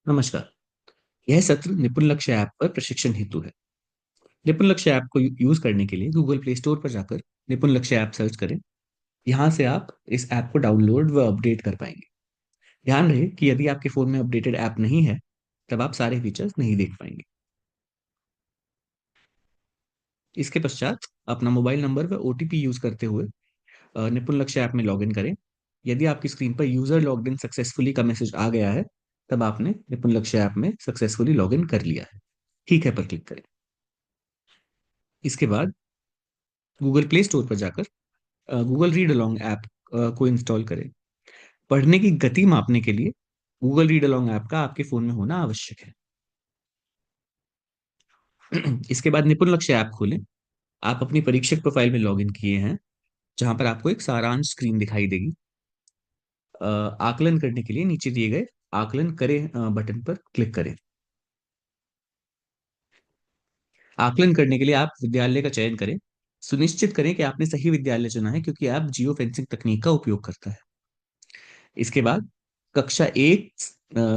नमस्कार। यह सत्र निपुण लक्ष्य ऐप पर प्रशिक्षण हेतु है। निपुण लक्ष्य ऐप को यूज करने के लिए गूगल प्ले स्टोर पर जाकर निपुण लक्ष्य ऐप सर्च करें। यहाँ से आप इस ऐप को डाउनलोड व अपडेट कर पाएंगे। ध्यान रहे कि यदि आपके फोन में अपडेटेड ऐप नहीं है, तब आप सारे फीचर्स नहीं देख पाएंगे। इसके पश्चात अपना मोबाइल नंबर व ओटीपी यूज करते हुए निपुण लक्ष्य ऐप में लॉगिन करें। यदि आपकी स्क्रीन पर यूजर लॉग्ड इन सक्सेसफुली का मैसेज आ गया है, तब आपने निपुण लक्ष्य ऐप में सक्सेसफुली लॉगिन कर लिया है। ठीक है पर क्लिक करें। इसके बाद गूगल प्ले स्टोर पर जाकर गूगल रीड अलोंग ऐप को इंस्टॉल करें। पढ़ने की गति मापने के लिए गूगल रीड अलोंग ऐप का आपके फोन में होना आवश्यक है। इसके बाद निपुण लक्ष्य ऐप खोलें। आप अपनी परीक्षक प्रोफाइल में लॉगिन किए हैं, जहां पर आपको एक सारांश स्क्रीन दिखाई देगी। आकलन करने के लिए नीचे दिए गए आकलन करें बटन पर क्लिक करें। आकलन करने के लिए आप विद्यालय का चयन करें। सुनिश्चित करें कि आपने सही विद्यालय चुना है, क्योंकि ऐप जियो फेंसिंग तकनीक का उपयोग करता है। इसके बाद कक्षा 1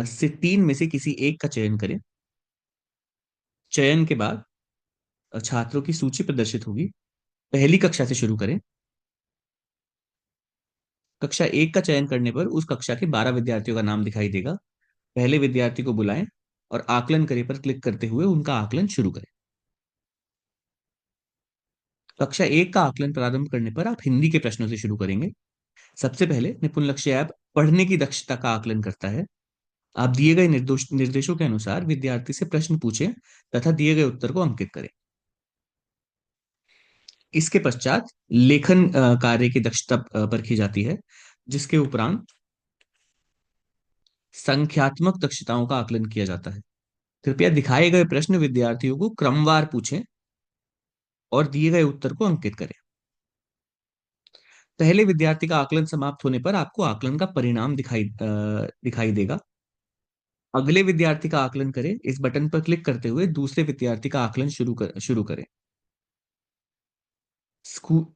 से 3 में से किसी एक का चयन करें। चयन के बाद छात्रों की सूची प्रदर्शित होगी। पहली कक्षा से शुरू करें। कक्षा 1 का चयन करने पर उस कक्षा के 12 विद्यार्थियों का नाम दिखाई देगा। पहले विद्यार्थी को बुलाएं और आकलन करें पर क्लिक करते हुए उनका आकलन शुरू करें। कक्षा 1 का आकलन प्रारंभ करने पर आप हिंदी के प्रश्नों से शुरू करेंगे। सबसे पहले निपुण लक्ष्य ऐप पढ़ने की दक्षता का आकलन करता है। आप दिए गए निर्देशों के अनुसार विद्यार्थी से प्रश्न पूछें तथा दिए गए उत्तर को अंकित करें। इसके पश्चात लेखन कार्य की दक्षता परखी जाती है, जिसके उपरांत संख्यात्मक दक्षताओं का आकलन किया जाता है। कृपया दिखाए गए प्रश्न विद्यार्थियों को क्रमवार पूछें और दिए गए उत्तर को अंकित करें। पहले विद्यार्थी का आकलन समाप्त होने पर आपको आकलन का परिणाम दिखाई देगा। अगले विद्यार्थी का आकलन करें इस बटन पर क्लिक करते हुए दूसरे विद्यार्थी का आकलन शुरू करें।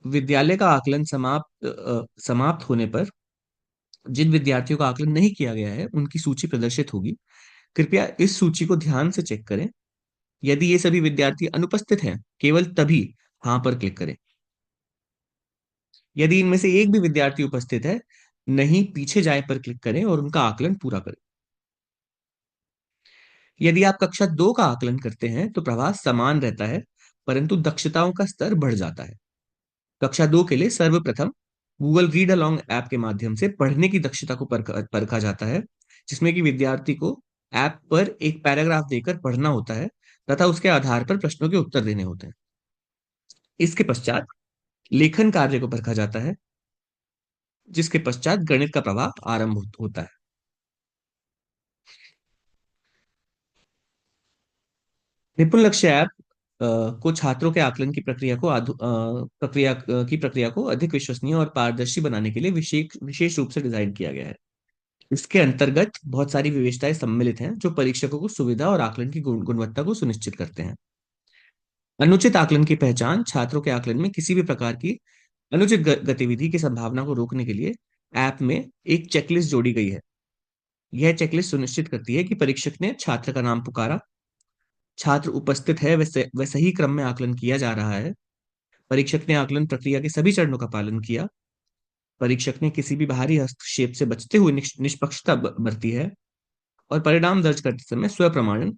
विद्यालय का आकलन समाप्त होने पर जिन विद्यार्थियों का आकलन नहीं किया गया है, उनकी सूची प्रदर्शित होगी। कृपया इस सूची को ध्यान से चेक करें। यदि ये सभी विद्यार्थी अनुपस्थित हैं, केवल तभी हाँ पर क्लिक करें। यदि इनमें से एक भी विद्यार्थी उपस्थित है, नहीं पीछे जाए पर क्लिक करें और उनका आकलन पूरा करें। यदि आप कक्षा 2 का आकलन करते हैं तो प्रवाह समान रहता है, परंतु दक्षताओं का स्तर बढ़ जाता है। कक्षा 2 के लिए सर्वप्रथम गूगल रीड अलोंग ऐप के माध्यम से पढ़ने की दक्षता को परखा जाता है, जिसमें कि विद्यार्थी को ऐप पर एक पैराग्राफ देकर पढ़ना होता है तथा उसके आधार पर प्रश्नों के उत्तर देने होते हैं। इसके पश्चात लेखन कार्य को परखा जाता है, जिसके पश्चात गणित का प्रवाह आरंभ होता है। निपुण लक्ष्य ऐप को छात्रों के आकलन की प्रक्रिया को अधिक विश्वसनीय और पारदर्शी बनाने के लिए विशेष विशेष रूप से डिजाइन किया गया है। इसके अंतर्गत बहुत सारी विशेषताएं सम्मिलित हैं, जो परीक्षकों को सुविधा और आकलन की गुणवत्ता को सुनिश्चित करते हैं। अनुचित आकलन की पहचान। छात्रों के आकलन में किसी भी प्रकार की अनुचित गतिविधि की संभावना को रोकने के लिए ऐप में एक चेकलिस्ट जोड़ी गई है। यह चेकलिस्ट सुनिश्चित करती है कि परीक्षक ने छात्र का नाम पुकारा, छात्र उपस्थित है, वह सही क्रम में आकलन किया जा रहा है, परीक्षक ने आकलन प्रक्रिया के सभी चरणों का पालन किया, परीक्षक ने किसी भी बाहरी हस्तक्षेप से बचते हुए निष्पक्षता बरती है, और परिणाम दर्ज करते समय स्व प्रमाणन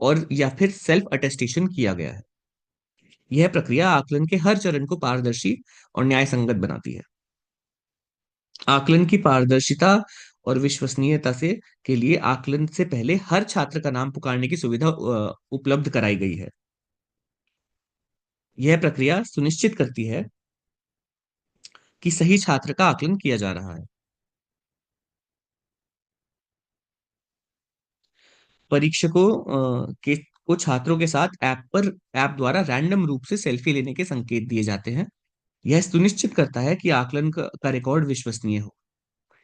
और या फिर सेल्फ अटेस्टेशन किया गया है। यह प्रक्रिया आकलन के हर चरण को पारदर्शी और न्याय संगत बनाती है। आकलन की पारदर्शिता और विश्वसनीयता से के लिए आकलन से पहले हर छात्र का नाम पुकारने की सुविधा उपलब्ध कराई गई है। यह प्रक्रिया सुनिश्चित करती है कि सही छात्र का आकलन किया जा रहा है। परीक्षकों को छात्रों के साथ ऐप द्वारा रैंडम रूप से सेल्फी लेने के संकेत दिए जाते हैं। यह सुनिश्चित करता है कि आकलन का रिकॉर्ड विश्वसनीय हो।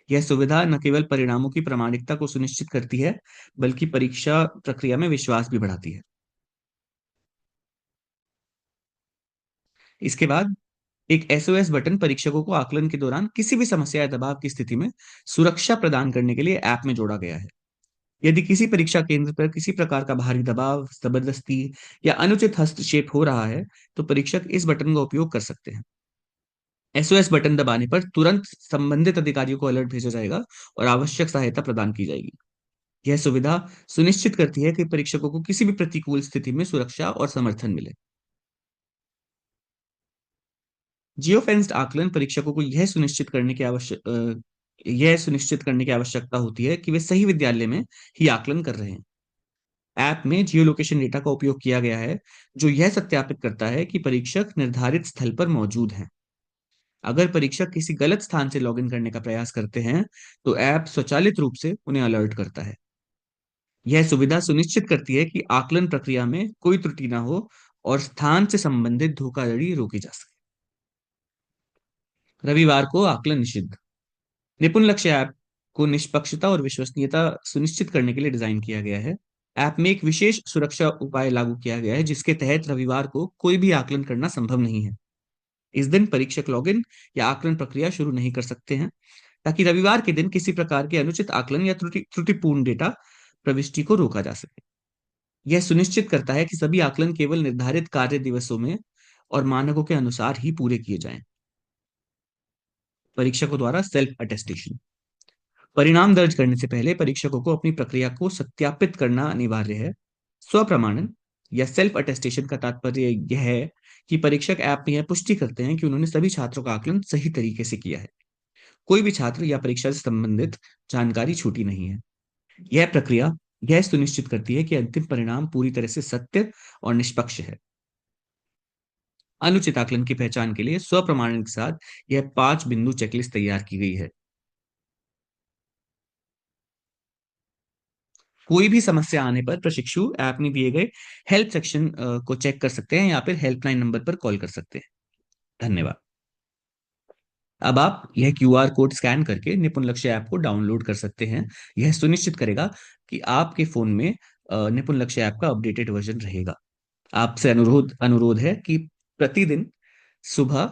यह सुविधा न केवल परिणामों की प्रामाणिकता को सुनिश्चित करती है, बल्कि परीक्षा प्रक्रिया में विश्वास भी बढ़ाती है। इसके बाद एक एसओएस बटन परीक्षकों को आकलन के दौरान किसी भी समस्या या दबाव की स्थिति में सुरक्षा प्रदान करने के लिए ऐप में जोड़ा गया है। यदि किसी परीक्षा केंद्र पर किसी प्रकार का बाहरी दबाव, जबरदस्ती या अनुचित हस्तक्षेप हो रहा है, तो परीक्षक इस बटन का उपयोग कर सकते हैं। एसओएस बटन दबाने पर तुरंत संबंधित अधिकारियों को अलर्ट भेजा जाएगा और आवश्यक सहायता प्रदान की जाएगी। यह सुविधा सुनिश्चित करती है कि परीक्षकों को किसी भी प्रतिकूल स्थिति में सुरक्षा और समर्थन मिले। जियो फेंस्ड आकलन परीक्षकों को यह सुनिश्चित करने की आवश्यकता होती है कि वे सही विद्यालय में ही आकलन कर रहे हैं। ऐप में जियो लोकेशन डेटा का उपयोग किया गया है, जो यह सत्यापित करता है कि परीक्षक निर्धारित स्थल पर मौजूद हैं। अगर परीक्षक किसी गलत स्थान से लॉगिन करने का प्रयास करते हैं, तो ऐप स्वचालित रूप से उन्हें अलर्ट करता है। यह सुविधा सुनिश्चित करती है कि आकलन प्रक्रिया में कोई त्रुटि ना हो और स्थान से संबंधित धोखाधड़ी रोकी जा सके। रविवार को आकलन निषिद्ध। निपुण लक्ष्य ऐप को निष्पक्षता और विश्वसनीयता सुनिश्चित करने के लिए डिजाइन किया गया है। ऐप में एक विशेष सुरक्षा उपाय लागू किया गया है, जिसके तहत रविवार को कोई भी आकलन करना संभव नहीं है। इस दिन परीक्षक लॉगिन या आकलन प्रक्रिया शुरू नहीं कर सकते हैं, ताकि रविवार के दिन किसी प्रकार के अनुचित आकलन या त्रुटिपूर्ण डेटा प्रविष्टि को रोका जा सके। यह सुनिश्चित करता है कि सभी आकलन केवल निर्धारित कार्य दिवसों में और मानकों के अनुसार ही पूरे किए जाएं। परीक्षकों द्वारा सेल्फ अटेस्टेशन। परिणाम दर्ज करने से पहले परीक्षकों को अपनी प्रक्रिया को सत्यापित करना अनिवार्य है। स्वप्रमाणन या सेल्फ अटेस्टेशन का तात्पर्य यह है कि परीक्षक ऐप में यह पुष्टि करते हैं कि उन्होंने सभी छात्रों का आकलन सही तरीके से किया है। कोई भी छात्र या परीक्षा से संबंधित जानकारी छूटी नहीं है। यह प्रक्रिया यह सुनिश्चित करती है कि अंतिम परिणाम पूरी तरह से सत्य और निष्पक्ष है। अनुचित आकलन की पहचान के लिए स्वप्रमाणन के साथ यह 5 बिंदु चेकलिस्ट तैयार की गई है। कोई भी समस्या आने पर प्रशिक्षु ऐप में दिए गए हेल्प सेक्शन को चेक कर सकते हैं या फिर हेल्पलाइन नंबर पर कॉल कर सकते हैं। धन्यवाद। अब आप यह क्यूआर कोड स्कैन करके निपुण लक्ष्य ऐप को डाउनलोड कर सकते हैं। यह सुनिश्चित करेगा कि आपके फोन में निपुण लक्ष्य ऐप का अपडेटेड वर्जन रहेगा। आपसे अनुरोध अनुरोध है कि प्रतिदिन सुबह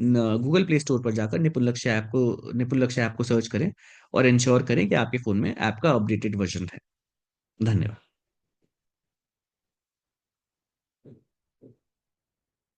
गूगल प्ले स्टोर पर जाकर निपुण लक्ष्य ऐप को सर्च करें और इंश्योर करें कि आपके फोन में ऐप का अपडेटेड वर्जन है। धन्यवाद।